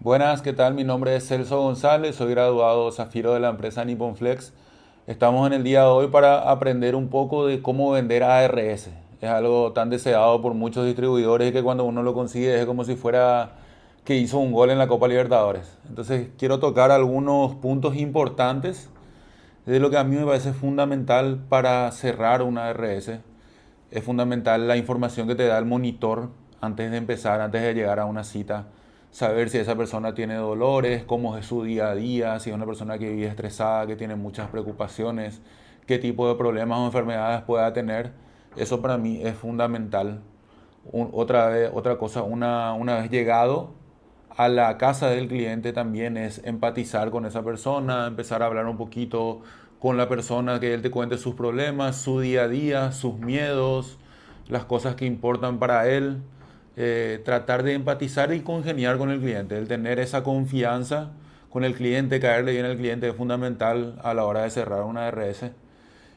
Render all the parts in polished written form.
Buenas, ¿qué tal? Mi nombre es Celso González, soy graduado Zafiro de la empresa Nippon Flex. Estamos en el día de hoy para aprender un poco de cómo vender ARS. Es algo tan deseado por muchos distribuidores que cuando uno lo consigue es como si fuera que hizo un gol en la Copa Libertadores. Entonces quiero tocar algunos puntos importantes de lo que a mí me parece fundamental para cerrar una ARS. Es fundamental la información que te da el monitor antes de empezar, antes de llegar a una cita. Saber si esa persona tiene dolores, cómo es su día a día, si es una persona que vive estresada, que tiene muchas preocupaciones, qué tipo de problemas o enfermedades pueda tener. Eso para mí es fundamental. Otra cosa, una vez llegado a la casa del cliente también es empatizar con esa persona, empezar a hablar un poquito con la persona, que él te cuente sus problemas, su día a día, sus miedos, las cosas que importan para él. Tratar de empatizar y congeniar con el cliente, el tener esa confianza con el cliente, caerle bien al cliente es fundamental a la hora de cerrar una RS.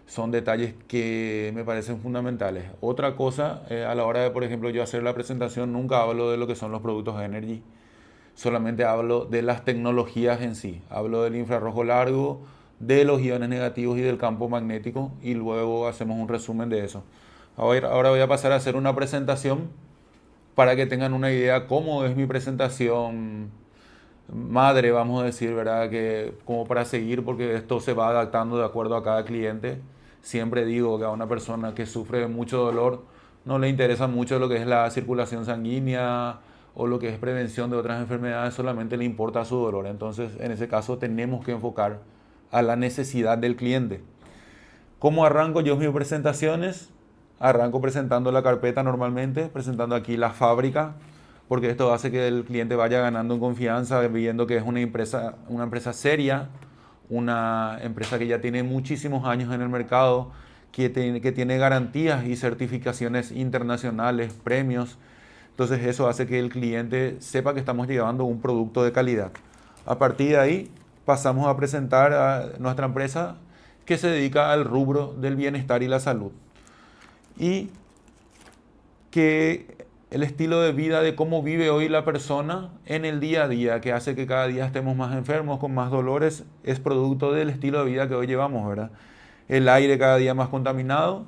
Son detalles que me parecen fundamentales. Otra cosa, a la hora de, por ejemplo, yo hacer la presentación, nunca hablo de lo que son los productos Energy, solamente hablo de las tecnologías en sí. Hablo del infrarrojo largo, de los iones negativos y del campo magnético y luego hacemos un resumen de eso. Ahora voy a pasar a hacer una presentación para que tengan una idea cómo es mi presentación madre, vamos a decir, ¿verdad? Que como para seguir, porque esto se va adaptando de acuerdo a cada cliente. Siempre digo que a una persona que sufre de mucho dolor no le interesa mucho lo que es la circulación sanguínea o lo que es prevención de otras enfermedades, solamente le importa su dolor. Entonces, en ese caso, tenemos que enfocar a la necesidad del cliente. ¿Cómo arranco yo mis presentaciones? Arranco presentando la carpeta normalmente, presentando aquí la fábrica, porque esto hace que el cliente vaya ganando en confianza, viendo que es una empresa seria, una empresa que ya tiene muchísimos años en el mercado, que tiene garantías y certificaciones internacionales, premios. Entonces eso hace que el cliente sepa que estamos llevando un producto de calidad. A partir de ahí pasamos a presentar a nuestra empresa que se dedica al rubro del bienestar y la salud. Y que el estilo de vida de cómo vive hoy la persona en el día a día, que hace que cada día estemos más enfermos, con más dolores, es producto del estilo de vida que hoy llevamos, ¿verdad? El aire cada día más contaminado,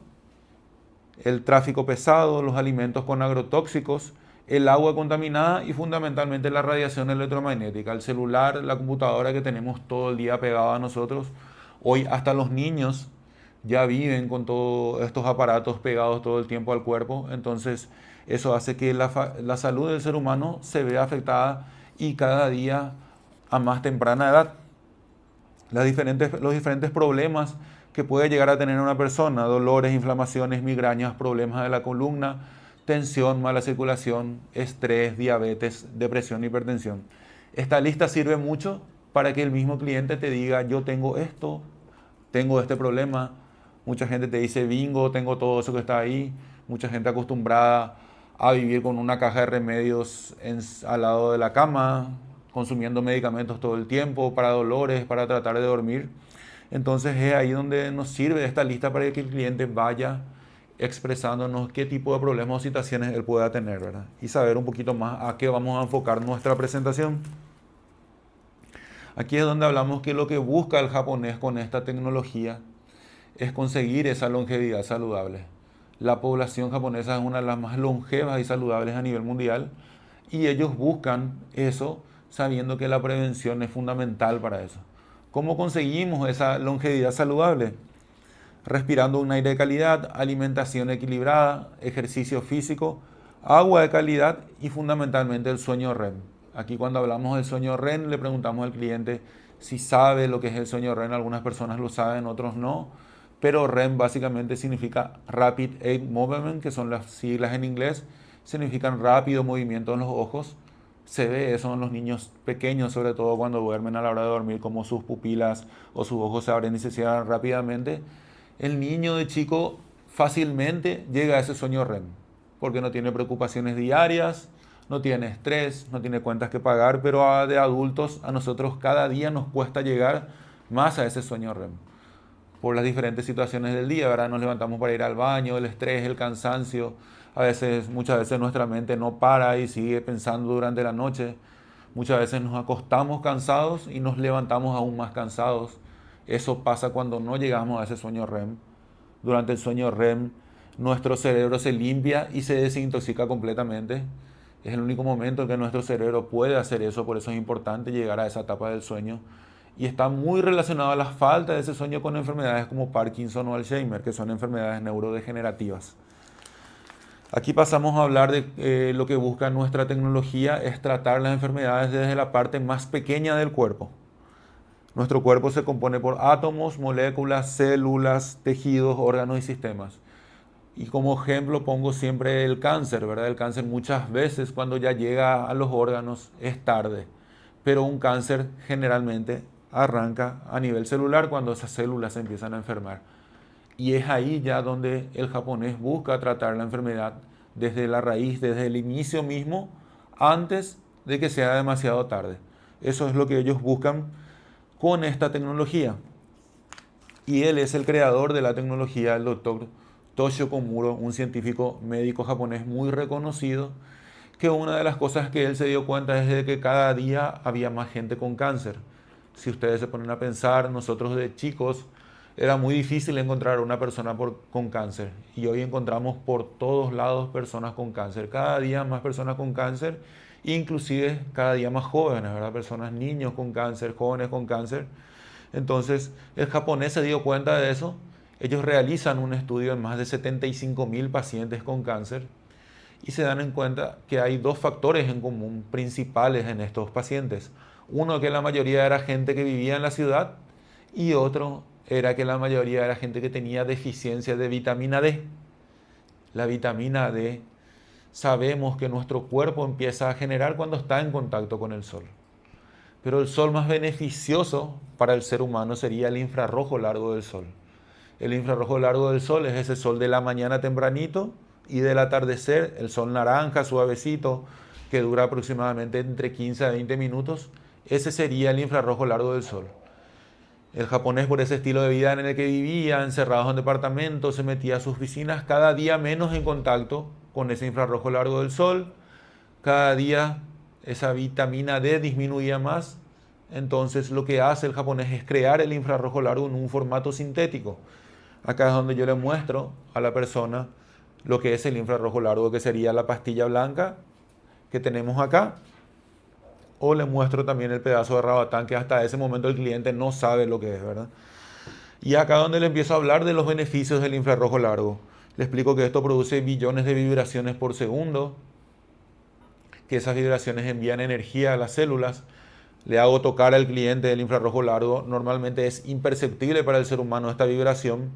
el tráfico pesado, los alimentos con agrotóxicos, el agua contaminada y fundamentalmente la radiación electromagnética, el celular, la computadora que tenemos todo el día pegado a nosotros. Hoy hasta los niños ya viven con todos estos aparatos pegados todo el tiempo al cuerpo, entonces eso hace que la salud del ser humano se vea afectada y cada día a más temprana edad. Los diferentes problemas que puede llegar a tener una persona, dolores, inflamaciones, migrañas, problemas de la columna, tensión, mala circulación, estrés, diabetes, depresión, hipertensión. Esta lista sirve mucho para que el mismo cliente te diga, yo tengo esto, tengo este problema. Mucha gente te dice, bingo, tengo todo eso que está ahí. Mucha gente acostumbrada a vivir con una caja de remedios al lado de la cama, consumiendo medicamentos todo el tiempo para dolores, para tratar de dormir. Entonces es ahí donde nos sirve esta lista para que el cliente vaya expresándonos qué tipo de problemas o situaciones él pueda tener, ¿verdad? Y saber un poquito más a qué vamos a enfocar nuestra presentación. Aquí es donde hablamos que lo que busca el japonés con esta tecnología es conseguir esa longevidad saludable. La población japonesa es una de las más longevas y saludables a nivel mundial y ellos buscan eso sabiendo que la prevención es fundamental para eso. ¿Cómo conseguimos esa longevidad saludable? Respirando un aire de calidad, alimentación equilibrada, ejercicio físico, agua de calidad y fundamentalmente el sueño REM. Aquí cuando hablamos del sueño REM le preguntamos al cliente si sabe lo que es el sueño REM. Algunas personas lo saben, otros no. Pero REM básicamente significa Rapid Eye Movement, que son las siglas en inglés. Significan rápido movimiento en los ojos. Se ve eso en los niños pequeños, sobre todo cuando duermen a la hora de dormir, como sus pupilas o sus ojos se abren y se cierran rápidamente. El niño de chico fácilmente llega a ese sueño REM, porque no tiene preocupaciones diarias, no tiene estrés, no tiene cuentas que pagar, pero de adultos a nosotros cada día nos cuesta llegar más a ese sueño REM por las diferentes situaciones del día, ¿verdad? Nos levantamos para ir al baño, el estrés, el cansancio, muchas veces nuestra mente no para y sigue pensando durante la noche. Muchas veces nos acostamos cansados y nos levantamos aún más cansados. Eso pasa cuando no llegamos a ese sueño REM. Durante el sueño REM, nuestro cerebro se limpia y se desintoxica completamente. Es el único momento en que nuestro cerebro puede hacer eso, por eso es importante llegar a esa etapa del sueño. Y está muy relacionado a la falta de ese sueño con enfermedades como Parkinson o Alzheimer, que son enfermedades neurodegenerativas. Aquí pasamos a hablar de lo que busca nuestra tecnología, es tratar las enfermedades desde la parte más pequeña del cuerpo. Nuestro cuerpo se compone por átomos, moléculas, células, tejidos, órganos y sistemas. Y como ejemplo pongo siempre el cáncer, ¿verdad? El cáncer muchas veces cuando ya llega a los órganos es tarde, pero un cáncer generalmente arranca a nivel celular cuando esas células se empiezan a enfermar. Y es ahí ya donde el japonés busca tratar la enfermedad desde la raíz, desde el inicio mismo, antes de que sea demasiado tarde. Eso es lo que ellos buscan con esta tecnología. Y él es el creador de la tecnología, el doctor Toshio Komuro, un científico médico japonés muy reconocido, que una de las cosas que él se dio cuenta es de que cada día había más gente con cáncer. Si ustedes se ponen a pensar, nosotros de chicos era muy difícil encontrar una persona con cáncer y hoy encontramos por todos lados personas con cáncer. Cada día más personas con cáncer, inclusive cada día más jóvenes, ¿verdad? Personas, niños con cáncer, jóvenes con cáncer. Entonces el japonés se dio cuenta de eso. Ellos realizan un estudio en más de 75.000 pacientes con cáncer y se dan en cuenta que hay dos factores en común principales en estos pacientes. Uno, que la mayoría era gente que vivía en la ciudad, y otro era que la mayoría era gente que tenía deficiencia de vitamina D. La vitamina D sabemos que nuestro cuerpo empieza a generar cuando está en contacto con el sol. Pero el sol más beneficioso para el ser humano sería el infrarrojo largo del sol. El infrarrojo largo del sol es ese sol de la mañana tempranito y del atardecer, el sol naranja suavecito que dura aproximadamente entre 15 a 20 minutos. Ese sería el infrarrojo largo del sol. El japonés, por ese estilo de vida en el que vivía, encerrado en departamentos, se metía a sus piscinas cada día menos en contacto con ese infrarrojo largo del sol. Cada día esa vitamina D disminuía más. Entonces lo que hace el japonés es crear el infrarrojo largo en un formato sintético. Acá es donde yo le muestro a la persona lo que es el infrarrojo largo, que sería la pastilla blanca que tenemos acá. O le muestro también el pedazo de Rabatán, que hasta ese momento el cliente no sabe lo que es, ¿verdad? Y acá donde le empiezo a hablar de los beneficios del infrarrojo largo. Le explico que esto produce billones de vibraciones por segundo, que esas vibraciones envían energía a las células. Le hago tocar al cliente el infrarrojo largo. Normalmente es imperceptible para el ser humano esta vibración,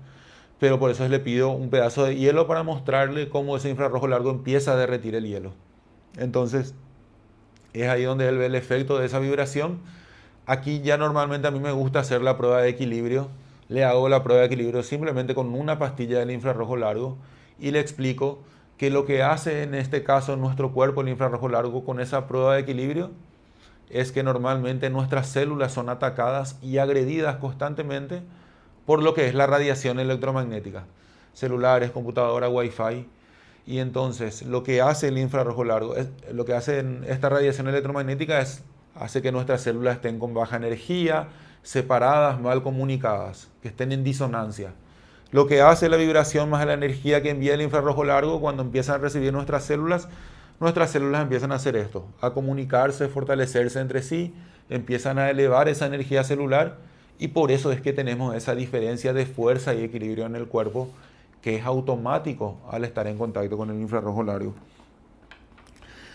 pero por eso le pido un pedazo de hielo para mostrarle cómo ese infrarrojo largo empieza a derretir el hielo. Entonces, es ahí donde él ve el efecto de esa vibración. Aquí ya normalmente a mí me gusta hacer la prueba de equilibrio. Le hago la prueba de equilibrio simplemente con una pastilla del infrarrojo largo y le explico que lo que hace en este caso nuestro cuerpo, el infrarrojo largo, con esa prueba de equilibrio, es que normalmente nuestras células son atacadas y agredidas constantemente por lo que es la radiación electromagnética, celulares, computadora, wifi. Y entonces lo que hace el infrarrojo largo, lo que hace esta radiación electromagnética hace que nuestras células estén con baja energía, separadas, mal comunicadas, que estén en disonancia. Lo que hace la vibración más la energía que envía el infrarrojo largo, cuando empiezan a recibir nuestras células empiezan a hacer esto, a comunicarse, fortalecerse entre sí, empiezan a elevar esa energía celular, y por eso es que tenemos esa diferencia de fuerza y equilibrio en el cuerpo, que es automático al estar en contacto con el infrarrojo largo.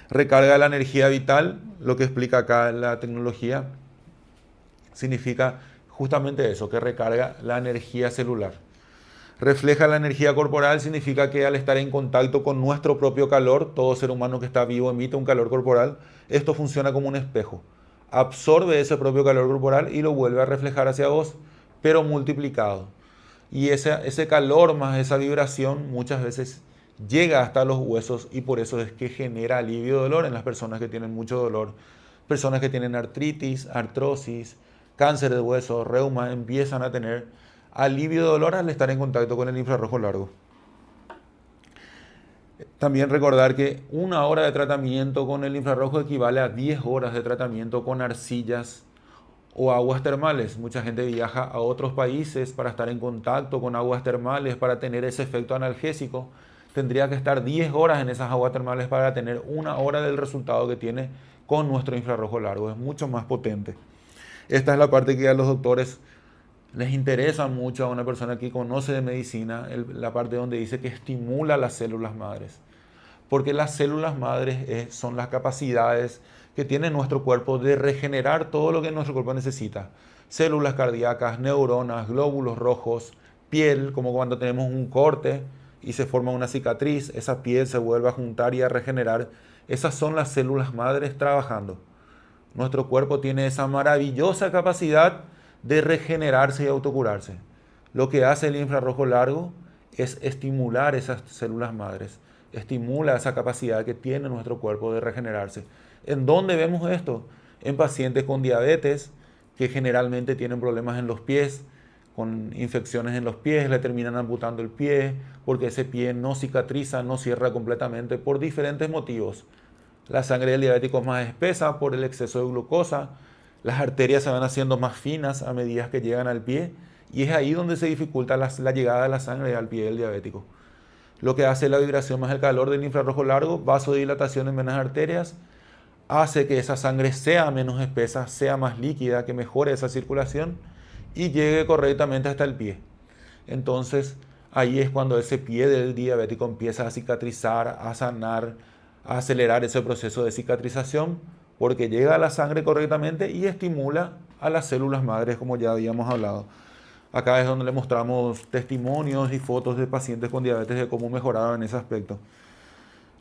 Recarga la energía vital, lo que explica acá la tecnología, significa justamente eso, que recarga la energía celular. Refleja la energía corporal, significa que al estar en contacto con nuestro propio calor, todo ser humano que está vivo emite un calor corporal, esto funciona como un espejo. Absorbe ese propio calor corporal y lo vuelve a reflejar hacia vos, pero multiplicado. Y ese calor más esa vibración muchas veces llega hasta los huesos, y por eso es que genera alivio de dolor en las personas que tienen mucho dolor. Personas que tienen artritis, artrosis, cáncer de hueso, reuma, empiezan a tener alivio de dolor al estar en contacto con el infrarrojo largo. También recordar que 1 hora de tratamiento con el infrarrojo equivale a 10 horas de tratamiento con arcillas o aguas termales. Mucha gente viaja a otros países para estar en contacto con aguas termales, para tener ese efecto analgésico. Tendría que estar 10 horas en esas aguas termales para tener 1 hora del resultado que tiene con nuestro infrarrojo largo. Es mucho más potente. Esta es la parte que a los doctores les interesa mucho, a una persona que conoce de medicina, la parte donde dice que estimula las células madres. Porque las células madres son las capacidades que tiene nuestro cuerpo de regenerar todo lo que nuestro cuerpo necesita. Células cardíacas, neuronas, glóbulos rojos, piel, como cuando tenemos un corte y se forma una cicatriz, esa piel se vuelve a juntar y a regenerar. Esas son las células madres trabajando. Nuestro cuerpo tiene esa maravillosa capacidad de regenerarse y autocurarse. Lo que hace el infrarrojo largo es estimular esas células madres, estimula esa capacidad que tiene nuestro cuerpo de regenerarse. ¿En dónde vemos esto? En pacientes con diabetes que generalmente tienen problemas en los pies, con infecciones en los pies, le terminan amputando el pie porque ese pie no cicatriza, no cierra completamente por diferentes motivos. La sangre del diabético es más espesa por el exceso de glucosa, las arterias se van haciendo más finas a medida que llegan al pie y es ahí donde se dificulta la llegada de la sangre al pie del diabético. Lo que hace la vibración más el calor del infrarrojo largo, vasodilatación en venas arterias, hace que esa sangre sea menos espesa, sea más líquida, que mejore esa circulación y llegue correctamente hasta el pie. Entonces, ahí es cuando ese pie del diabético empieza a cicatrizar, a sanar, a acelerar ese proceso de cicatrización, porque llega a la sangre correctamente y estimula a las células madres, como ya habíamos hablado. Acá es donde le mostramos testimonios y fotos de pacientes con diabetes de cómo mejoraron en ese aspecto.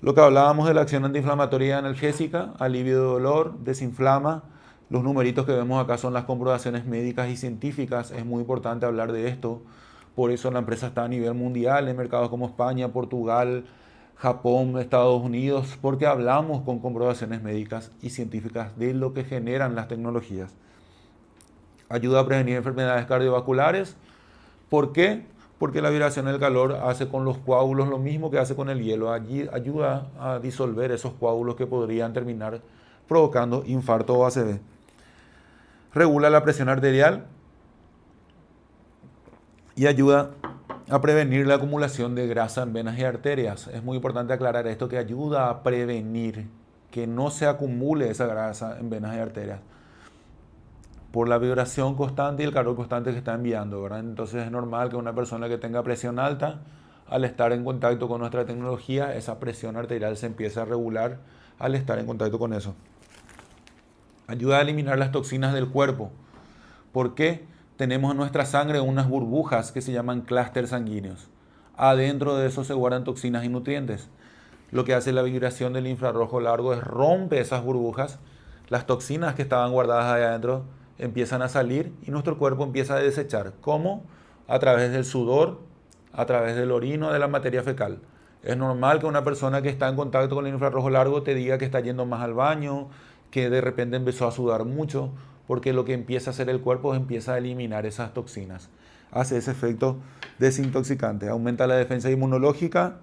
Lo que hablábamos de la acción antiinflamatoria y analgésica, alivio de dolor, desinflama. Los numeritos que vemos acá son las comprobaciones médicas y científicas. Es muy importante hablar de esto. Por eso la empresa está a nivel mundial en mercados como España, Portugal, Japón, Estados Unidos, porque hablamos con comprobaciones médicas y científicas de lo que generan las tecnologías. Ayuda a prevenir enfermedades cardiovasculares. ¿Por qué? Porque la vibración del calor hace con los coágulos lo mismo que hace con el hielo. Allí ayuda a disolver esos coágulos que podrían terminar provocando infarto o ACV. Regula la presión arterial y ayuda a prevenir la acumulación de grasa en venas y arterias. Es muy importante aclarar esto, que ayuda a prevenir que no se acumule esa grasa en venas y arterias por la vibración constante y el calor constante que está enviando, ¿verdad? Entonces es normal que una persona que tenga presión alta, al estar en contacto con nuestra tecnología, esa presión arterial se empiece a regular al estar en contacto con eso. Ayuda a eliminar las toxinas del cuerpo. ¿Por qué? Tenemos en nuestra sangre unas burbujas que se llaman clústeres sanguíneos. Adentro de eso se guardan toxinas y nutrientes. Lo que hace la vibración del infrarrojo largo es rompe esas burbujas. Las toxinas que estaban guardadas ahí adentro empiezan a salir y nuestro cuerpo empieza a desechar. ¿Cómo? A través del sudor, a través del orino, de la materia fecal. Es normal que una persona que está en contacto con el infrarrojo largo te diga que está yendo más al baño, que de repente empezó a sudar mucho, porque lo que empieza a hacer el cuerpo es empieza a eliminar esas toxinas. Hace ese efecto desintoxicante, aumenta la defensa inmunológica,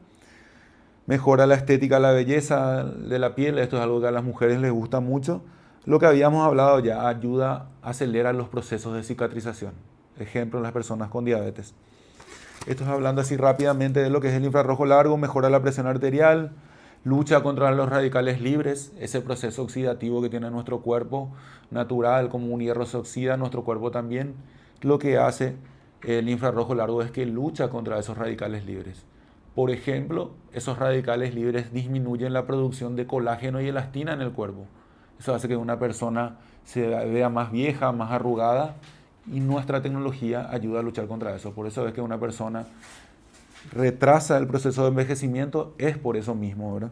mejora la estética, la belleza de la piel. Esto es algo que a las mujeres les gusta mucho. Lo que habíamos hablado ya, ayuda, acelera los procesos de cicatrización. Ejemplo, en las personas con diabetes. Esto es hablando así rápidamente de lo que es el infrarrojo largo, mejora la presión arterial, lucha contra los radicales libres, ese proceso oxidativo que tiene nuestro cuerpo natural, como un hierro se oxida, nuestro cuerpo también. Lo que hace el infrarrojo largo es que lucha contra esos radicales libres. Por ejemplo, esos radicales libres disminuyen la producción de colágeno y elastina en el cuerpo. Eso hace que una persona se vea más vieja, más arrugada, y nuestra tecnología ayuda a luchar contra eso. Por eso es que una persona retrasa el proceso de envejecimiento, es por eso mismo, ¿verdad?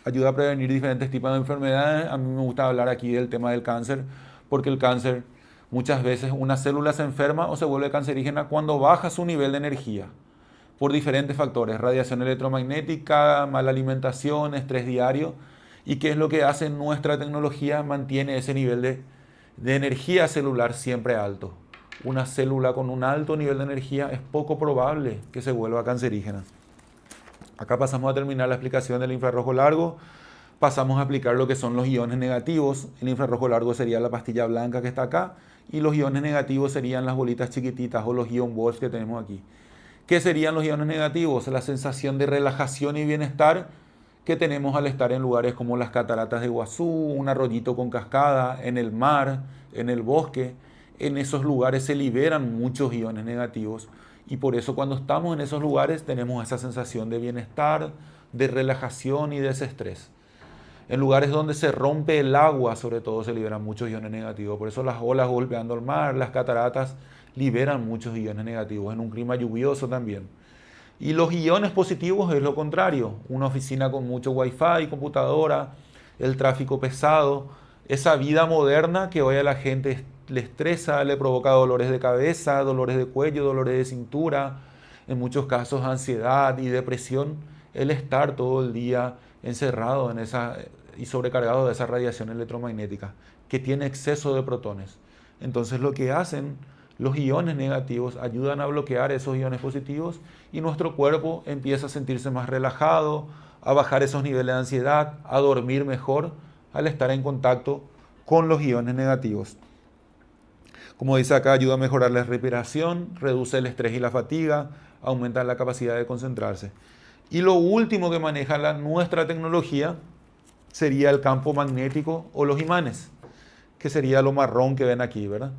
Ayuda a prevenir diferentes tipos de enfermedades. A mí me gusta hablar aquí del tema del cáncer, porque el cáncer, muchas veces una célula se enferma o se vuelve cancerígena cuando baja su nivel de energía, por diferentes factores: radiación electromagnética, mala alimentación, estrés diario. ¿Y qué es lo que hace nuestra tecnología? Mantiene ese nivel de energía celular siempre alto. Una célula con un alto nivel de energía es poco probable que se vuelva cancerígena. Acá pasamos a terminar la explicación del infrarrojo largo, pasamos a aplicar lo que son los iones negativos. El infrarrojo largo sería la pastilla blanca que está acá y los iones negativos serían las bolitas chiquititas o los ion balls que tenemos aquí. ¿Qué serían los iones negativos? La sensación de relajación y bienestar que tenemos al estar en lugares como las cataratas de Iguazú, un arroyito con cascada, en el mar, en el bosque. En esos lugares se liberan muchos iones negativos y por eso cuando estamos en esos lugares tenemos esa sensación de bienestar, de relajación y desestrés. En lugares donde se rompe el agua, sobre todo, se liberan muchos iones negativos. Por eso las olas golpeando el mar, las cataratas, liberan muchos iones negativos. En un clima lluvioso también. Y los iones positivos es lo contrario. Una oficina con mucho wifi, computadora, el tráfico pesado, esa vida moderna que hoy a la gente le estresa, le provoca dolores de cabeza, dolores de cuello, dolores de cintura, en muchos casos ansiedad y depresión. El estar todo el día encerrado en esa y sobrecargado de esa radiación electromagnética que tiene exceso de protones. Entonces lo que hacen los iones negativos ayudan a bloquear esos iones positivos y nuestro cuerpo empieza a sentirse más relajado, a bajar esos niveles de ansiedad, a dormir mejor al estar en contacto con los iones negativos. Como dice acá, ayuda a mejorar la respiración, reduce el estrés y la fatiga, aumenta la capacidad de concentrarse. Y lo último que maneja nuestra tecnología sería el campo magnético o los imanes, que sería lo marrón que ven aquí, ¿verdad?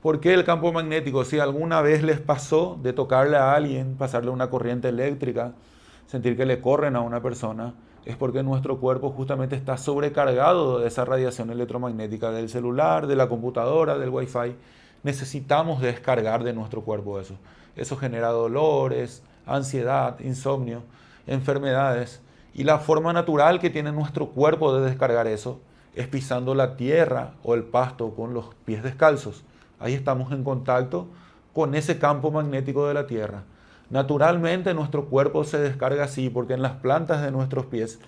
¿Por qué el campo magnético? Si alguna vez les pasó de tocarle a alguien, pasarle una corriente eléctrica, sentir que le corren a una persona, es porque nuestro cuerpo justamente está sobrecargado de esa radiación electromagnética del celular, de la computadora, del wifi. Necesitamos descargar de nuestro cuerpo eso. Eso genera dolores, ansiedad, insomnio, enfermedades. Y la forma natural que tiene nuestro cuerpo de descargar eso es pisando la tierra o el pasto con los pies descalzos. Ahí estamos en contacto con ese campo magnético de la tierra. Naturalmente nuestro cuerpo se descarga así porque en las plantas de nuestros pies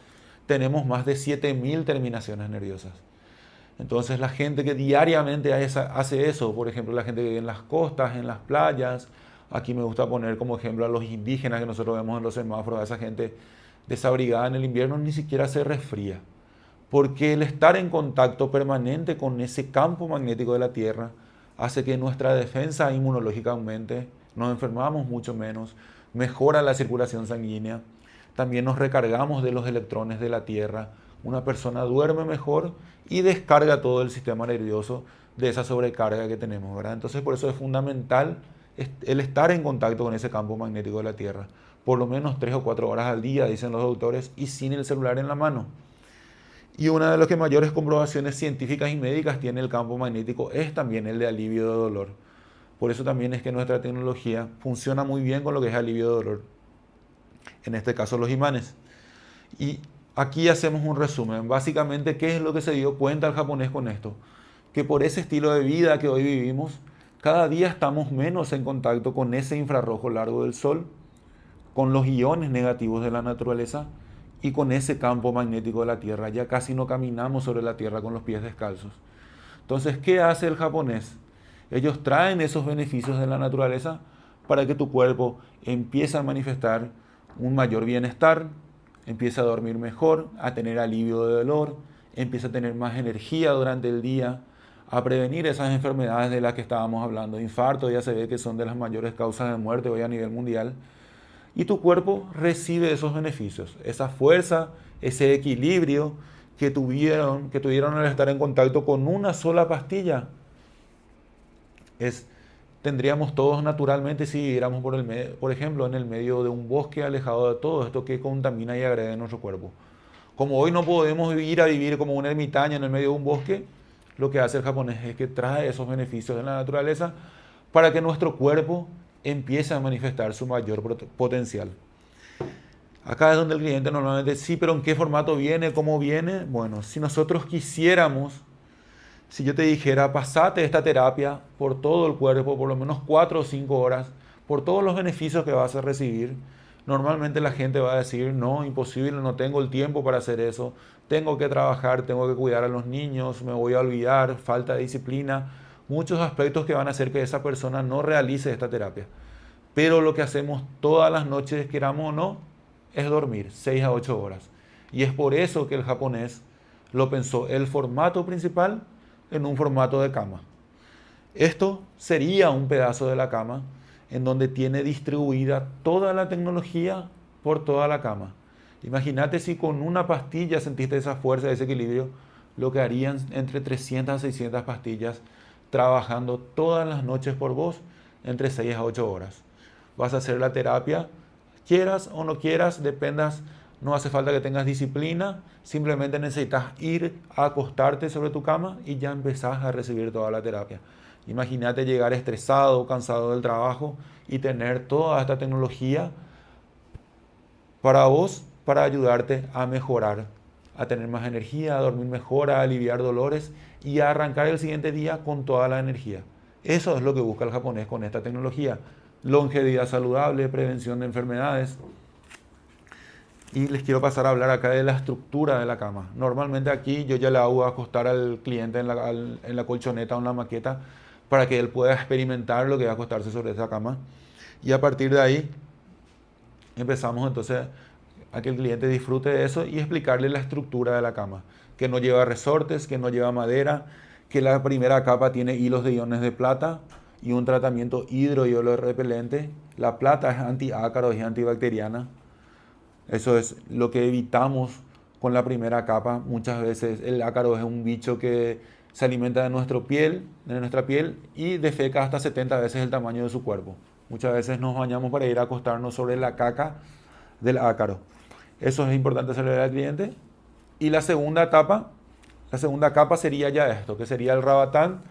tenemos más de 7000 terminaciones nerviosas. Entonces la gente que diariamente hace eso, por ejemplo la gente que vive en las costas, en las playas, aquí me gusta poner como ejemplo a los indígenas que nosotros vemos en los semáforos, a esa gente desabrigada en el invierno ni siquiera se resfría. Porque el estar en contacto permanente con ese campo magnético de la Tierra hace que nuestra defensa inmunológica aumente, nos enfermamos mucho menos, mejora la circulación sanguínea, también nos recargamos de los electrones de la Tierra, una persona duerme mejor y descarga todo el sistema nervioso de esa sobrecarga que tenemos, ¿verdad? Entonces por eso es fundamental el estar en contacto con ese campo magnético de la Tierra, por lo menos 3 o 4 horas al día, dicen los doctores, y sin el celular en la mano. Y una de las que mayores comprobaciones científicas y médicas tiene el campo magnético es también el de alivio de dolor. Por eso también es que nuestra tecnología funciona muy bien con lo que es alivio de dolor. En este caso los imanes. Y aquí hacemos un resumen. Básicamente, ¿qué es lo que se dio cuenta el japonés con esto? Que por ese estilo de vida que hoy vivimos, cada día estamos menos en contacto con ese infrarrojo largo del sol, con los iones negativos de la naturaleza y con ese campo magnético de la Tierra. Ya casi no caminamos sobre la Tierra con los pies descalzos. Entonces, ¿qué hace el japonés? Ellos traen esos beneficios de la naturaleza para que tu cuerpo empiece a manifestar un mayor bienestar, empiece a dormir mejor, a tener alivio de dolor, empiece a tener más energía durante el día, a prevenir esas enfermedades de las que estábamos hablando. Infarto ya se ve que son de las mayores causas de muerte hoy a nivel mundial. Y tu cuerpo recibe esos beneficios, esa fuerza, ese equilibrio que tuvieron al estar en contacto con una sola pastilla. Tendríamos todos naturalmente si viviéramos por ejemplo en el medio de un bosque alejado de todo esto que contamina y agrede nuestro cuerpo. Como hoy no podemos ir a vivir como un ermitaño en el medio de un bosque, lo que hace el japonés es que trae esos beneficios de la naturaleza para que nuestro cuerpo empiece a manifestar su mayor potencial. Acá es donde el cliente normalmente, sí, pero ¿en qué formato viene? ¿Cómo viene? Bueno, si nosotros quisiéramos, si yo te dijera, pasate esta terapia por todo el cuerpo, por lo menos 4 o 5 horas, por todos los beneficios que vas a recibir, normalmente la gente va a decir, no, imposible, no tengo el tiempo para hacer eso, tengo que trabajar, tengo que cuidar a los niños, me voy a olvidar, falta de disciplina, muchos aspectos que van a hacer que esa persona no realice esta terapia. Pero lo que hacemos todas las noches, queramos o no, es dormir 6 a 8 horas. Y es por eso que el japonés lo pensó el formato principal en un formato de cama. Esto sería un pedazo de la cama en donde tiene distribuida toda la tecnología por toda la cama. Imagínate si con una pastilla sentiste esa fuerza, ese equilibrio, lo que harían entre 300 a 600 pastillas trabajando todas las noches por vos entre 6 a 8 horas. Vas a hacer la terapia, quieras o no quieras, dependas, no hace falta que tengas disciplina, simplemente necesitas ir a acostarte sobre tu cama y ya empezás a recibir toda la terapia. Imagínate llegar estresado, cansado del trabajo y tener toda esta tecnología para vos, para ayudarte a mejorar, a tener más energía, a dormir mejor, a aliviar dolores y a arrancar el siguiente día con toda la energía. Eso es lo que busca el japonés con esta tecnología. Longevidad saludable, prevención de enfermedades. Y les quiero pasar a hablar acá de la estructura de la cama. Normalmente aquí yo ya le hago acostar al cliente en la colchoneta o en la maqueta para que él pueda experimentar lo que va a acostarse sobre esa cama. Y a partir de ahí empezamos entonces a que el cliente disfrute de eso y explicarle la estructura de la cama. Que no lleva resortes, que no lleva madera, que la primera capa tiene hilos de iones de plata y un tratamiento hidrohielo repelente. La plata es antiácaro y antibacteriana. Eso es lo que evitamos con la primera capa. Muchas veces el ácaro es un bicho que se alimenta de nuestra piel y defeca hasta 70 veces el tamaño de su cuerpo. Muchas veces nos bañamos para ir a acostarnos sobre la caca del ácaro. Eso es importante hacerle al cliente. Y la segunda capa sería ya esto, que sería el Rabatán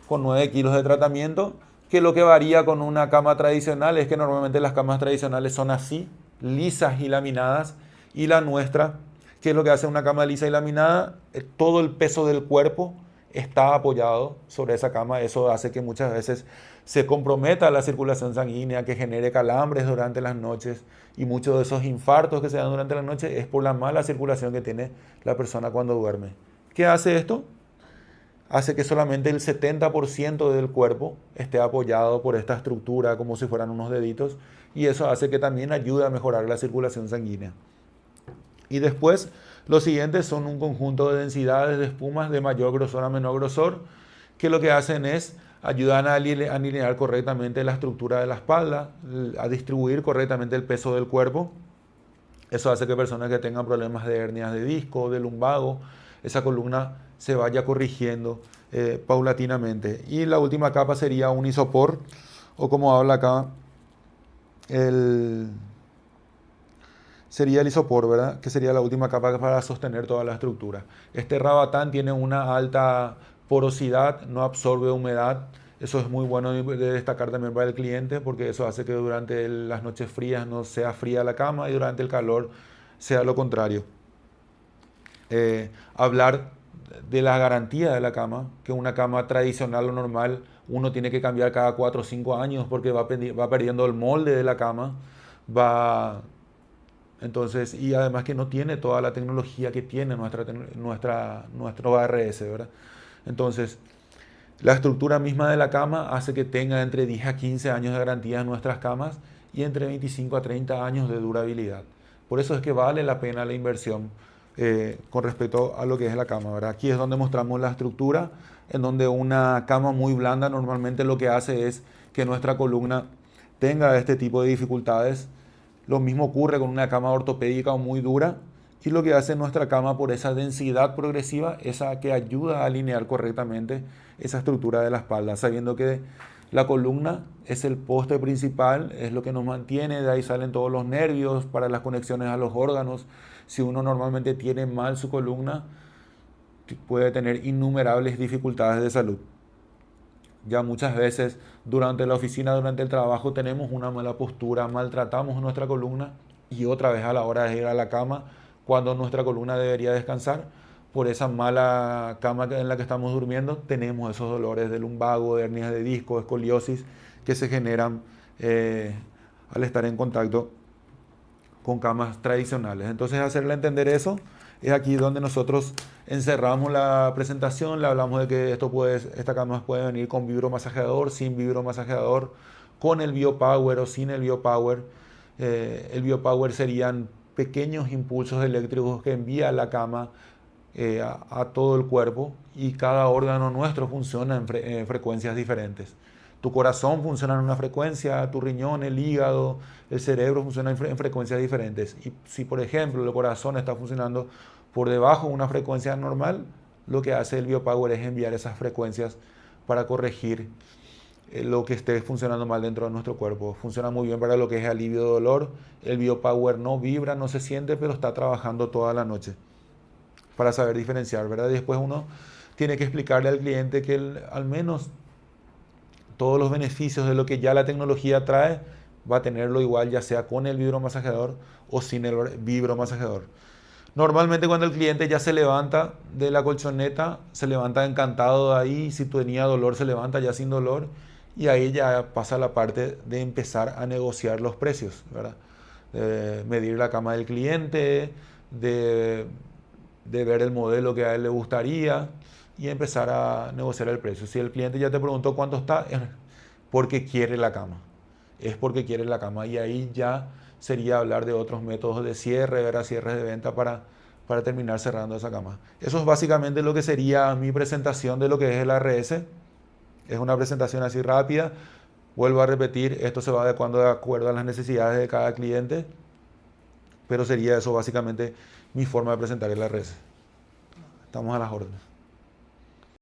con 9 kilos de tratamiento, que lo que varía con una cama tradicional es que normalmente las camas tradicionales son así, lisas y laminadas, y la nuestra, que es lo que hace una cama lisa y laminada, todo el peso del cuerpo está apoyado sobre esa cama. Eso hace que muchas veces se comprometa la circulación sanguínea, que genere calambres durante las noches, y muchos de esos infartos que se dan durante la noche es por la mala circulación que tiene la persona cuando duerme. ¿Qué hace esto? Hace que solamente el 70% del cuerpo esté apoyado por esta estructura como si fueran unos deditos, y eso hace que también ayude a mejorar la circulación sanguínea. Y después, los siguientes son un conjunto de densidades de espumas de mayor grosor a menor grosor, que lo que hacen es ayudar a alinear correctamente la estructura de la espalda, a distribuir correctamente el peso del cuerpo. Eso hace que personas que tengan problemas de hernias de disco, de lumbago, esa columna se vaya corrigiendo paulatinamente. Y la última capa sería un isopor, o como habla acá, sería el isopor, ¿verdad? Que sería la última capa para sostener toda la estructura. Este Rabatán tiene una alta porosidad, no absorbe humedad. Eso es muy bueno de destacar también para el cliente, porque eso hace que durante las noches frías no sea fría la cama y durante el calor sea lo contrario. Hablar de la garantía de la cama, que una cama tradicional o normal uno tiene que cambiar cada 4 o 5 años porque va perdiendo el molde de la cama, entonces, y además que no tiene toda la tecnología que tiene nuestro ARS, ¿verdad? Entonces, la estructura misma de la cama hace que tenga entre 10 a 15 años de garantía en nuestras camas y entre 25 a 30 años de durabilidad. Por eso es que vale la pena la inversión con respecto a lo que es la cama, ¿verdad? Aquí es donde mostramos la estructura, en donde una cama muy blanda normalmente lo que hace es que nuestra columna tenga este tipo de dificultades. Lo mismo ocurre con una cama ortopédica o muy dura, y lo que hace nuestra cama por esa densidad progresiva es a que ayuda a alinear correctamente esa estructura de la espalda, sabiendo que la columna es el poste principal, es lo que nos mantiene, de ahí salen todos los nervios para las conexiones a los órganos. Si uno normalmente tiene mal su columna, puede tener innumerables dificultades de salud. Ya muchas veces durante la oficina, durante el trabajo, tenemos una mala postura, maltratamos nuestra columna, y otra vez a la hora de ir a la cama, cuando nuestra columna debería descansar, por esa mala cama en la que estamos durmiendo, tenemos esos dolores de lumbago, de hernias de disco, escoliosis, que se generan al estar en contacto con camas tradicionales. Entonces, hacerle entender eso es aquí donde nosotros encerramos la presentación. Le hablamos de que esta cama puede venir con vibromasajeador, sin vibromasajeador, con el BioPower o sin el BioPower. El BioPower serían pequeños impulsos eléctricos que envía la cama a todo el cuerpo, y cada órgano nuestro funciona en frecuencias diferentes. Tu corazón funciona en una frecuencia, tu riñón, el hígado, el cerebro funcionan en frecuencias diferentes. Y si, por ejemplo, el corazón está funcionando por debajo de una frecuencia normal, lo que hace el BioPower es enviar esas frecuencias para corregir lo que esté funcionando mal dentro de nuestro cuerpo. Funciona muy bien para lo que es alivio de dolor. El BioPower no vibra, no se siente, pero está trabajando toda la noche para saber diferenciar, ¿verdad? Y después uno tiene que explicarle al cliente que al menos todos los beneficios de lo que ya la tecnología trae va a tenerlo igual, ya sea con el vibromasajeador o sin el vibromasajeador. Normalmente cuando el cliente ya se levanta de la colchoneta, se levanta encantado de ahí, si tenía dolor se levanta ya sin dolor, y ahí ya pasa la parte de empezar a negociar los precios, ¿verdad? De medir la cama del cliente, de ver el modelo que a él le gustaría y empezar a negociar el precio. Si el cliente ya te preguntó cuánto está, es porque quiere la cama. Es porque quiere la cama, y ahí ya sería hablar de otros métodos de cierre, ver a cierres de venta para terminar cerrando esa cama. Eso es básicamente lo que sería mi presentación de lo que es el ARS. Es una presentación así rápida. Vuelvo a repetir, esto se va adecuando de acuerdo a las necesidades de cada cliente, pero sería eso básicamente mi forma de presentar el ARS. Estamos a las órdenes.